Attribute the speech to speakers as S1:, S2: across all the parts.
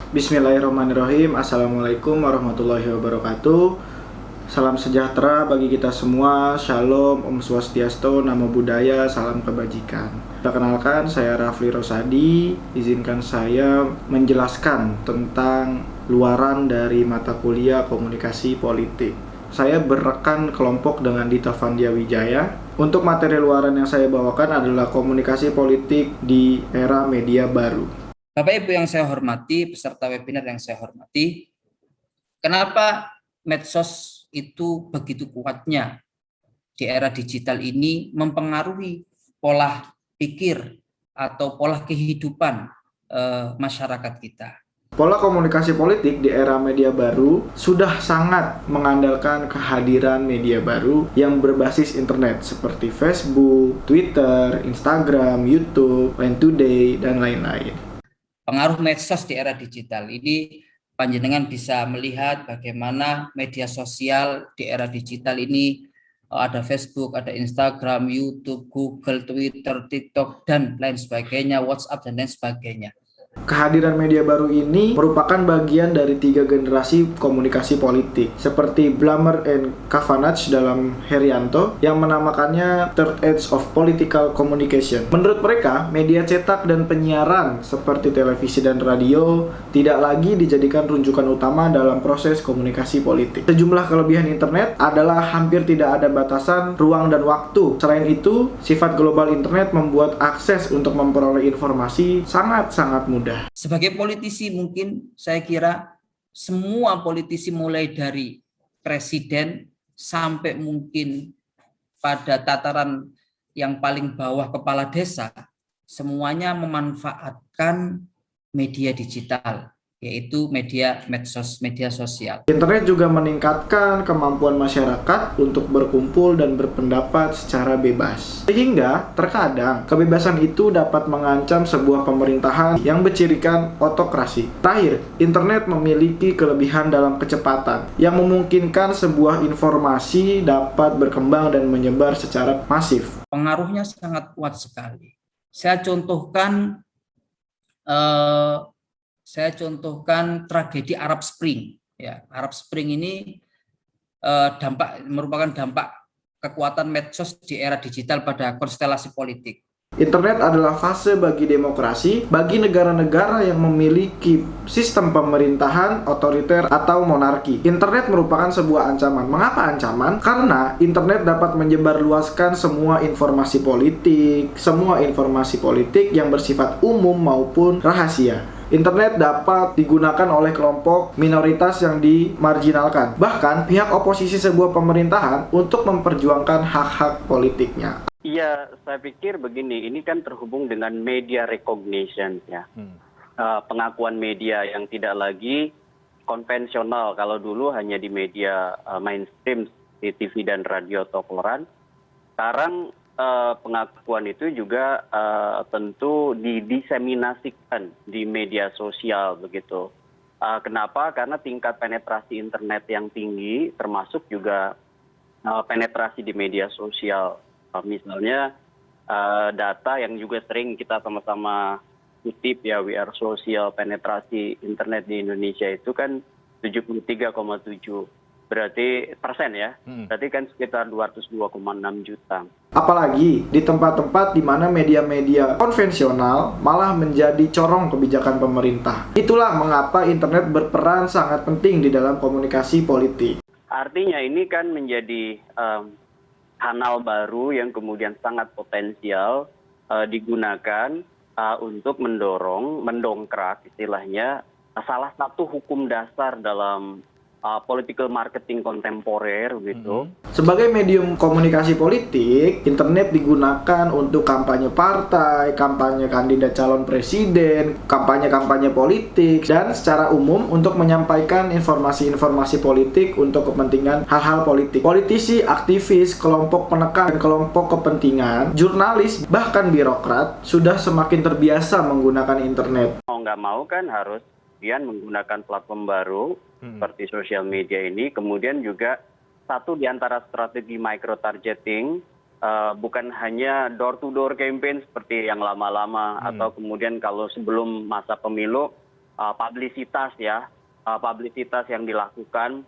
S1: Bismillahirrahmanirrahim. Assalamualaikum warahmatullahi wabarakatuh. Salam sejahtera bagi kita semua. Shalom, Om Swastiastu, Namo Buddhaya, salam kebajikan. Perkenalkan, saya Rafli Rosadi. Izinkan saya menjelaskan tentang luaran dari mata kuliah Komunikasi Politik. Saya berrekan kelompok dengan Dita Vandia Wijaya. Untuk materi luaran yang saya bawakan adalah komunikasi politik di era media baru.
S2: Bapak Ibu yang saya hormati, peserta webinar yang saya hormati, kenapa medsos itu begitu kuatnya di era digital ini mempengaruhi pola pikir atau pola kehidupan masyarakat kita?
S1: Pola komunikasi politik di era media baru sudah sangat mengandalkan kehadiran media baru yang berbasis internet seperti Facebook, Twitter, Instagram, YouTube, Line Today, dan lain-lain.
S2: Pengaruh medsos di era digital ini, panjenengan bisa melihat bagaimana media sosial di era digital ini ada Facebook, ada Instagram, YouTube, Google, Twitter, TikTok, dan lain sebagainya, WhatsApp, dan lain sebagainya.
S1: Kehadiran media baru ini merupakan bagian dari 3 generasi komunikasi politik, seperti Blammer and Kavanagh dalam Herianto yang menamakannya Third Age of Political Communication. Menurut mereka, media cetak dan penyiaran seperti televisi dan radio tidak lagi dijadikan rujukan utama dalam proses komunikasi politik. Sejumlah kelebihan internet adalah hampir tidak ada batasan ruang dan waktu. Selain itu, sifat global internet membuat akses untuk memperoleh informasi sangat-sangat mudah.
S2: Sebagai politisi, mungkin saya kira semua politisi mulai dari presiden sampai mungkin pada tataran yang paling bawah kepala desa, semuanya memanfaatkan media digital, yaitu media medsos, media sosial.
S1: Internet juga meningkatkan kemampuan masyarakat untuk berkumpul dan berpendapat secara bebas. Sehingga terkadang kebebasan itu dapat mengancam sebuah pemerintahan yang bercirikan otokrasi. Terakhir, internet memiliki kelebihan dalam kecepatan yang memungkinkan sebuah informasi dapat berkembang dan menyebar secara masif.
S2: Pengaruhnya sangat kuat sekali. Saya contohkan tragedi Arab Spring. Ya, Arab Spring ini merupakan dampak kekuatan medsos di era digital pada konstelasi politik.
S1: Internet adalah fase bagi demokrasi bagi negara-negara yang memiliki sistem pemerintahan otoriter atau monarki. Internet merupakan sebuah ancaman. Mengapa ancaman? Karena internet dapat menyebarluaskan semua informasi politik yang bersifat umum maupun rahasia. Internet dapat digunakan oleh kelompok minoritas yang dimarginalkan, bahkan pihak oposisi sebuah pemerintahan untuk memperjuangkan hak-hak politiknya.
S3: Iya, saya pikir begini, ini kan terhubung dengan media recognition ya. Pengakuan media yang tidak lagi konvensional. Kalau dulu hanya di media mainstream, di TV dan radio atau koran. Sekarang pengakuan itu juga tentu didiseminasikan di media sosial begitu. Kenapa? Karena tingkat penetrasi internet yang tinggi, termasuk juga penetrasi di media sosial. Misalnya data yang juga sering kita sama-sama kutip ya, We Are Social, penetrasi internet di Indonesia itu kan 73,7 berarti persen ya, berarti kan sekitar 202,6 juta.
S1: Apalagi di tempat-tempat di mana media-media konvensional malah menjadi corong kebijakan pemerintah. Itulah mengapa internet berperan sangat penting di dalam komunikasi politik.
S3: Artinya ini kan menjadi kanal baru yang kemudian sangat potensial digunakan untuk mendongkrak istilahnya salah satu hukum dasar dalam political marketing kontemporer gitu.
S1: Sebagai medium komunikasi politik, internet digunakan untuk kampanye partai, kampanye kandidat calon presiden, kampanye-kampanye politik, dan secara umum untuk menyampaikan informasi-informasi politik untuk kepentingan hal-hal politik. Politisi, aktivis, kelompok penekan, dan kelompok kepentingan, jurnalis, bahkan birokrat sudah semakin terbiasa menggunakan internet.
S3: Mau nggak mau kan harus kemudian menggunakan platform baru seperti sosial media ini. Kemudian juga satu di antara strategi micro targeting, bukan hanya door to door campaign seperti yang lama-lama atau kemudian kalau sebelum masa pemilu publisitas ya, publisitas yang dilakukan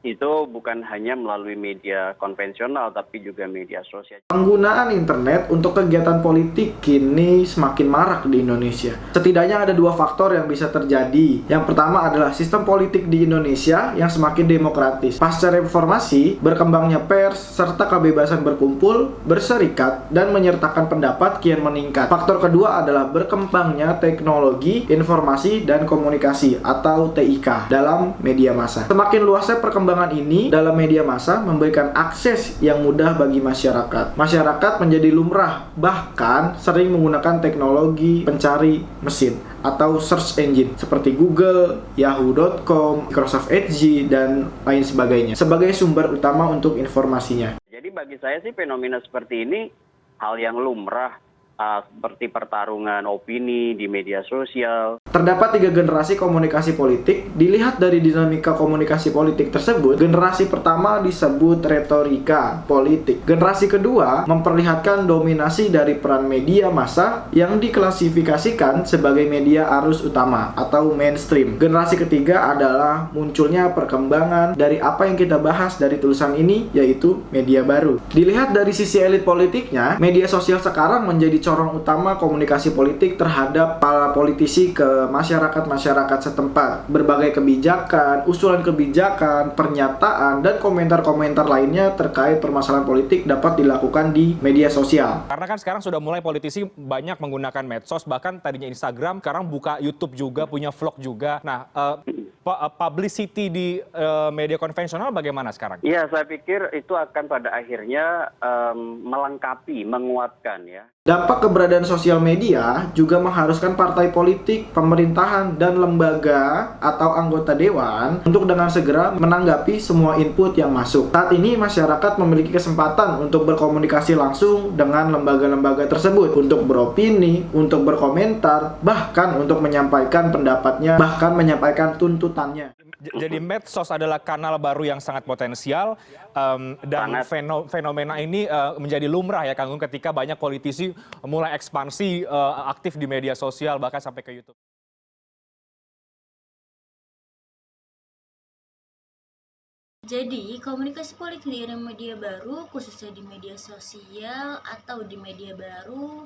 S3: itu bukan hanya melalui media konvensional tapi juga media sosial.
S1: Penggunaan internet untuk kegiatan politik kini semakin marak di Indonesia. Setidaknya ada dua faktor yang bisa terjadi. Yang pertama adalah sistem politik di Indonesia yang semakin demokratis. Pasca reformasi, berkembangnya pers serta kebebasan berkumpul, berserikat, dan menyertakan pendapat kian meningkat. Faktor kedua adalah berkembangnya teknologi, informasi, dan komunikasi atau TIK dalam media massa. Semakin luasnya perkembangan ini dalam media massa memberikan akses yang mudah bagi masyarakat. Masyarakat menjadi lumrah, bahkan sering menggunakan teknologi pencari mesin atau search engine seperti Google, Yahoo.com, Microsoft Edge, dan lain sebagainya sebagai sumber utama untuk informasinya.
S3: Jadi bagi saya sih fenomena seperti ini hal yang lumrah, seperti pertarungan opini di media sosial.
S1: Terdapat 3 generasi komunikasi politik. Dilihat dari dinamika komunikasi politik tersebut, generasi pertama disebut retorika politik. Generasi kedua memperlihatkan dominasi dari peran media massa yang diklasifikasikan sebagai media arus utama atau mainstream. Generasi ketiga adalah munculnya perkembangan dari apa yang kita bahas dari tulisan ini, yaitu media baru. Dilihat dari sisi elit politiknya, media sosial sekarang menjadi corong utama komunikasi politik terhadap para politisi ke masyarakat-masyarakat setempat. Berbagai kebijakan, usulan kebijakan, pernyataan, dan komentar-komentar lainnya terkait permasalahan politik dapat dilakukan di media sosial.
S4: Karena kan sekarang sudah mulai politisi banyak menggunakan medsos, bahkan tadinya Instagram, sekarang buka YouTube juga, punya vlog juga. Nah, publicity di media konvensional bagaimana sekarang?
S3: Iya, saya pikir itu akan pada akhirnya melengkapi, menguatkan ya.
S1: Dampak keberadaan sosial media juga mengharuskan partai politik, pemerintahan, dan lembaga atau anggota dewan untuk dengan segera menanggapi semua input yang masuk. Saat ini masyarakat memiliki kesempatan untuk berkomunikasi langsung dengan lembaga-lembaga tersebut, untuk beropini, untuk berkomentar, bahkan untuk menyampaikan pendapatnya, bahkan menyampaikan tuntutannya.
S4: Jadi medsos adalah kanal baru yang sangat potensial, dan fenomena ini menjadi lumrah ya Kang Gung, ketika banyak politisi mulai ekspansi aktif di media sosial bahkan sampai ke YouTube.
S5: Jadi, komunikasi politik di era media baru, khususnya di media sosial atau di media baru,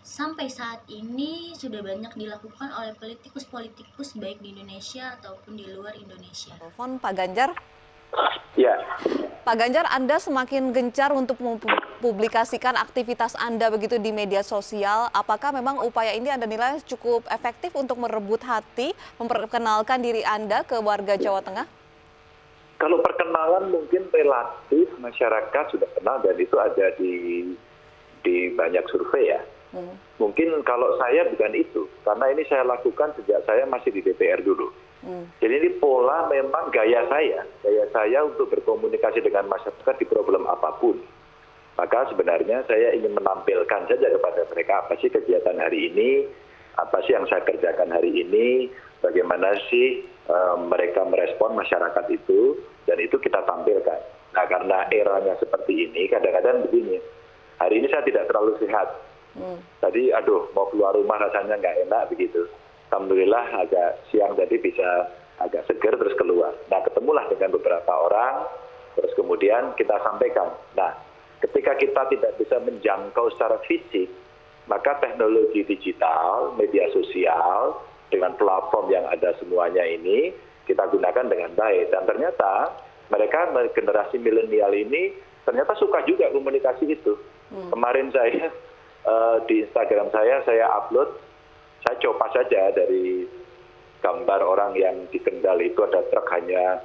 S5: sampai saat ini sudah banyak dilakukan oleh politikus-politikus baik di Indonesia ataupun di luar Indonesia.
S6: Telepon Pak Ganjar.
S3: Ya.
S6: Pak Ganjar, Anda semakin gencar untuk mempublikasikan aktivitas Anda begitu di media sosial. Apakah memang upaya ini Anda nilai cukup efektif untuk merebut hati, memperkenalkan diri Anda ke warga Jawa Tengah?
S7: Kalau perkenalan mungkin relatif masyarakat sudah kenal dan itu ada di banyak survei ya. Mungkin kalau saya bukan itu, karena ini saya lakukan sejak saya masih di DPR dulu. Jadi ini pola memang gaya saya untuk berkomunikasi dengan masyarakat di problem apapun. Maka sebenarnya saya ingin menampilkan saja kepada mereka apa sih kegiatan hari ini, apa sih yang saya kerjakan hari ini, bagaimana sih mereka merespon masyarakat itu, dan itu kita tampilkan. Nah karena eranya seperti ini, kadang-kadang begini, hari ini saya tidak terlalu sehat. Tadi mau keluar rumah rasanya nggak enak begitu. Alhamdulillah agak siang tadi bisa agak seger terus keluar. Nah ketemulah dengan beberapa orang, terus kemudian kita sampaikan. Nah ketika kita tidak bisa menjangkau secara fisik, maka teknologi digital, media sosial, dengan platform yang ada semuanya ini, kita gunakan dengan baik. Dan ternyata mereka generasi milenial ini ternyata suka juga komunikasi itu. Kemarin saya di Instagram saya upload, saya coba saja dari gambar orang yang di Kendal itu ada truk hanya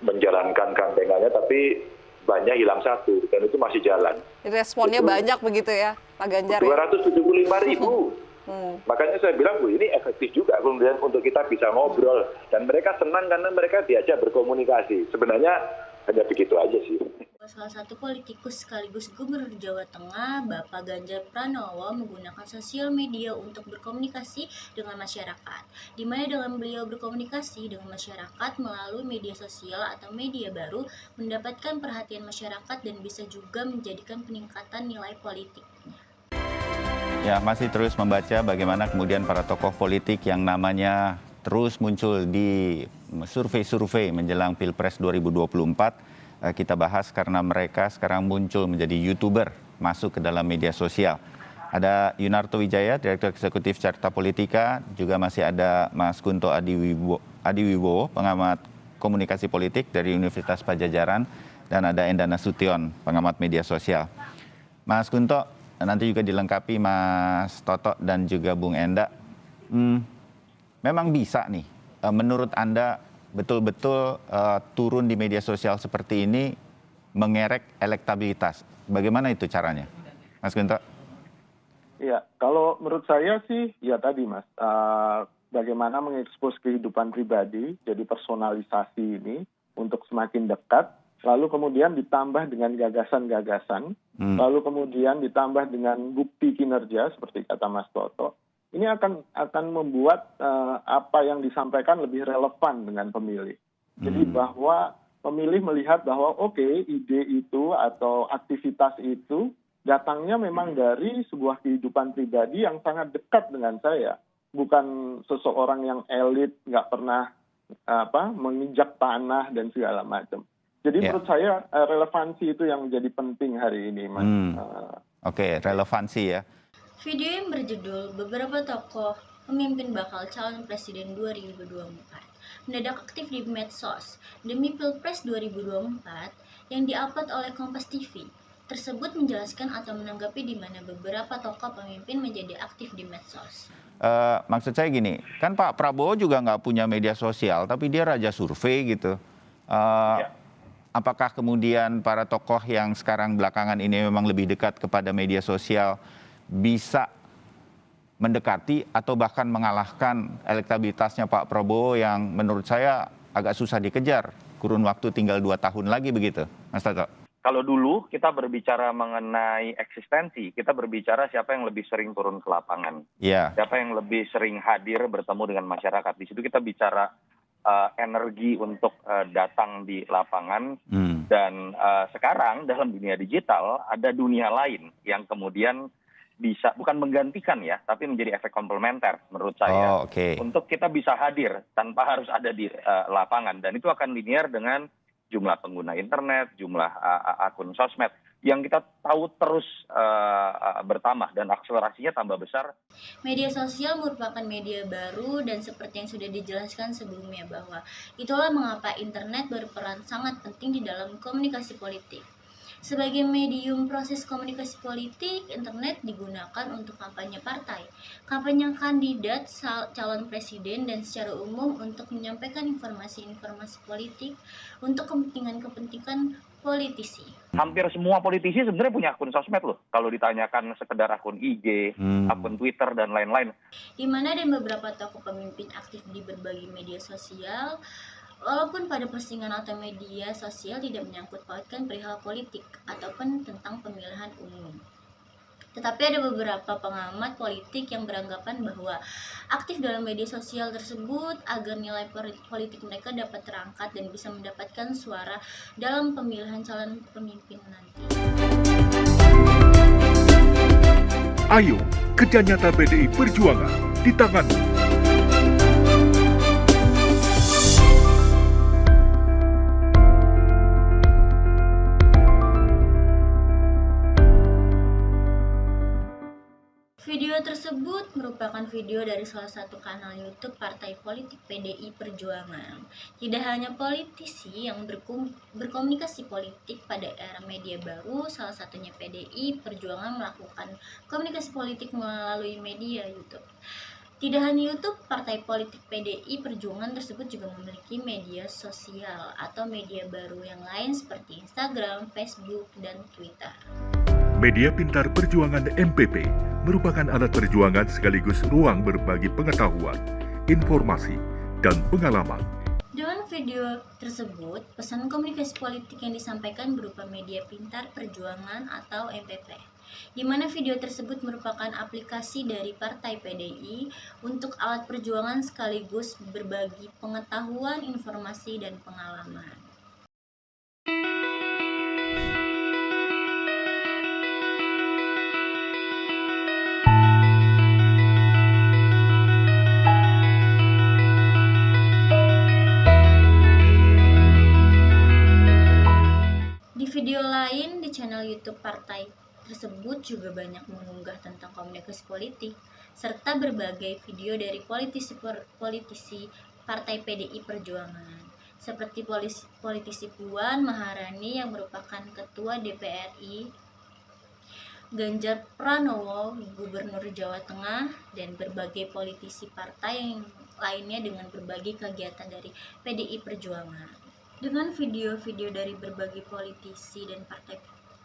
S7: menjalankan gandengannya, tapi banyak hilang satu dan itu masih jalan.
S6: Responnya itu banyak begitu ya Pak Ganjar?
S7: 275.000. Makanya saya bilang, ini efektif juga kemudian untuk kita bisa ngobrol. Dan mereka senang karena mereka diajak berkomunikasi. Sebenarnya hanya begitu aja sih.
S5: Salah satu politikus sekaligus Gubernur Jawa Tengah, Bapak Ganjar Pranowo, menggunakan sosial media untuk berkomunikasi dengan masyarakat. Di mana dengan beliau berkomunikasi dengan masyarakat melalui media sosial atau media baru, mendapatkan perhatian masyarakat dan bisa juga menjadikan peningkatan nilai politiknya.
S8: Ya, masih terus membaca bagaimana kemudian para tokoh politik yang namanya terus muncul di survei-survei menjelang Pilpres 2024. Kita bahas karena mereka sekarang muncul menjadi YouTuber, masuk ke dalam media sosial. Ada Yunarto Wijaya, Direktur Eksekutif Carta Politika, juga masih ada Mas Kunto Adiwibowo, pengamat komunikasi politik dari Universitas Padjadjaran, dan ada Enda Nasution, pengamat media sosial. Mas Kunto, nanti juga dilengkapi Mas Toto dan juga Bung Enda. Memang bisa nih, menurut Anda betul-betul turun di media sosial seperti ini mengerek elektabilitas. Bagaimana itu caranya, Mas Kunto?
S9: Ya, kalau menurut saya sih, ya tadi Mas, bagaimana mengekspos kehidupan pribadi, jadi personalisasi ini untuk semakin dekat, lalu kemudian ditambah dengan gagasan-gagasan, lalu kemudian ditambah dengan bukti kinerja, seperti kata Mas Toto, ini akan membuat apa yang disampaikan lebih relevan dengan pemilih. Jadi bahwa pemilih melihat bahwa oke, ide itu atau aktivitas itu datangnya memang dari sebuah kehidupan pribadi yang sangat dekat dengan saya. Bukan seseorang yang elit, nggak pernah menginjak tanah dan segala macam. Jadi menurut saya relevansi itu yang menjadi penting hari ini, Mas.
S8: Oke, relevansi ya.
S5: Video yang berjudul Beberapa Tokoh Pemimpin Bakal Calon Presiden 2024 mendadak aktif di medsos demi Pilpres 2024 yang diupload oleh Kompas TV. Tersebut menjelaskan atau menanggapi di mana beberapa tokoh pemimpin menjadi aktif di medsos.
S8: Maksud saya gini, kan Pak Prabowo juga nggak punya media sosial, tapi dia raja survei gitu. Apakah kemudian para tokoh yang sekarang belakangan ini memang lebih dekat kepada media sosial bisa mendekati atau bahkan mengalahkan elektabilitasnya Pak Prabowo yang menurut saya agak susah dikejar, kurun waktu tinggal 2 tahun lagi begitu, Mas Toto?
S10: Kalau dulu kita berbicara mengenai eksistensi, kita berbicara siapa yang lebih sering turun ke lapangan, siapa yang lebih sering hadir bertemu dengan masyarakat. Di situ kita bicara energi untuk datang di lapangan. Dan sekarang dalam dunia digital ada dunia lain yang kemudian bisa bukan menggantikan ya, tapi menjadi efek komplementer menurut saya. Untuk kita bisa hadir tanpa harus ada di lapangan, dan itu akan linear dengan jumlah pengguna internet, jumlah akun sosmed yang kita tahu terus bertambah dan akselerasinya tambah besar.
S5: Media sosial merupakan media baru dan seperti yang sudah dijelaskan sebelumnya bahwa itulah mengapa internet berperan sangat penting di dalam komunikasi politik. Sebagai medium proses komunikasi politik, internet digunakan untuk kampanye partai, kampanye kandidat calon presiden, dan secara umum untuk menyampaikan informasi-informasi politik untuk kepentingan politisi.
S10: Hampir semua politisi sebenarnya punya akun sosmed loh, kalau ditanyakan sekedar akun IG, akun Twitter, dan lain-lain.
S5: Di mana ada beberapa tokoh pemimpin aktif di berbagai media sosial, walaupun pada postingan atau media sosial tidak menyangkut pautkan perihal politik ataupun tentang pemilihan umum. Tetapi ada beberapa pengamat politik yang beranggapan bahwa aktif dalam media sosial tersebut agar nilai politik mereka dapat terangkat dan bisa mendapatkan suara dalam pemilihan calon pemimpin nanti.
S11: Ayo, kerja nyata PDI Perjuangan di tanganmu.
S5: Video tersebut merupakan video dari salah satu kanal YouTube Partai Politik PDI Perjuangan. Tidak hanya politisi yang berkomunikasi politik pada era media baru, salah satunya PDI Perjuangan melakukan komunikasi politik melalui media YouTube. Tidak hanya YouTube, Partai Politik PDI Perjuangan tersebut juga memiliki media sosial atau media baru yang lain seperti Instagram, Facebook, dan Twitter.
S11: Media Pintar Perjuangan MPP merupakan alat perjuangan sekaligus ruang berbagi pengetahuan, informasi, dan pengalaman.
S5: Dengan video tersebut, pesan komunikasi politik yang disampaikan berupa Media Pintar Perjuangan atau MPP, di mana video tersebut merupakan aplikasi dari Partai PDI untuk alat perjuangan sekaligus berbagi pengetahuan, informasi, dan pengalaman. channel YouTube partai tersebut juga banyak mengunggah tentang komunikasi politik, serta berbagai video dari politisi Partai PDI Perjuangan, seperti politisi Puan Maharani yang merupakan Ketua DPRI, Ganjar Pranowo, Gubernur Jawa Tengah, dan berbagai politisi partai yang lainnya dengan berbagai kegiatan dari PDI Perjuangan. Dengan video-video dari berbagai politisi dan partai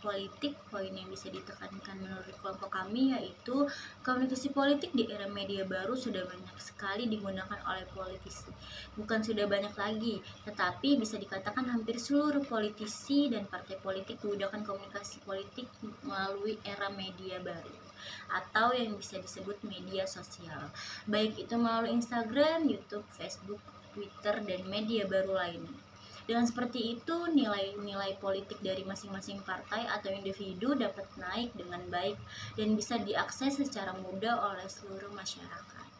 S5: politik, poin yang bisa ditekankan menurut kelompok kami yaitu komunikasi politik di era media baru sudah banyak sekali digunakan oleh politisi. Bukan sudah banyak lagi, tetapi bisa dikatakan hampir seluruh politisi dan partai politik menggunakan komunikasi politik melalui era media baru atau yang bisa disebut media sosial, baik itu melalui Instagram, YouTube, Facebook, Twitter, dan media baru lainnya. Dengan seperti itu, nilai-nilai politik dari masing-masing partai atau individu dapat naik dengan baik dan bisa diakses secara mudah oleh seluruh masyarakat.